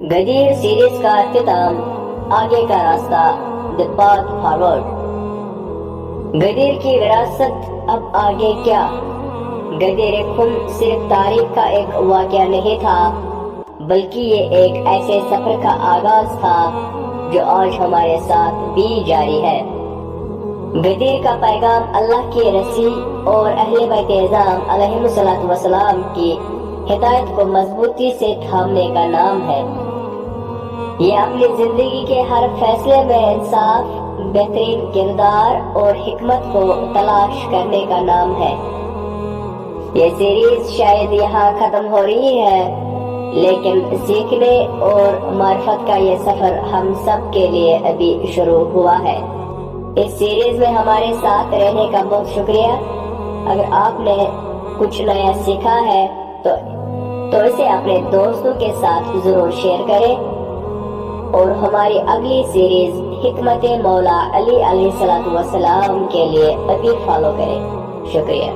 غدیر series کا اختتام، آگے کا راستہ، دی پاتھ فارورڈ۔ غدیر کی وراثت، اب آگے کیا؟ غدیر خم صرف تاریخ کا ایک واقعہ نہیں تھا، بلکہ یہ ایک ایسے سفر کا آغاز تھا جو آج ہمارے ساتھ بھی جاری ہے۔ غدیر کا پیغام اللہ کی رسول اور اہل بیت اعظام علیہم السلام کی ہدایت کو مضبوطی سے تھامنے کا نام ہے۔ یہ اپنی زندگی کے ہر فیصلے میں انصاف، بہترین کردار اور حکمت کو تلاش کرنے کا نام ہے۔ یہ سیریز شاید یہاں ختم ہو رہی ہے، لیکن سیکھنے اور معرفت کا یہ سفر ہم سب کے لیے ابھی شروع ہوا ہے۔ اس سیریز میں ہمارے ساتھ رہنے کا بہت شکریہ۔ اگر آپ نے کچھ نیا سیکھا ہے تو اسے اپنے دوستوں کے ساتھ ضرور شیئر کریں، اور ہماری اگلی سیریز حکمت مولا علی علیہ السلام کے لیے ابھی فالو کریں۔ شکریہ۔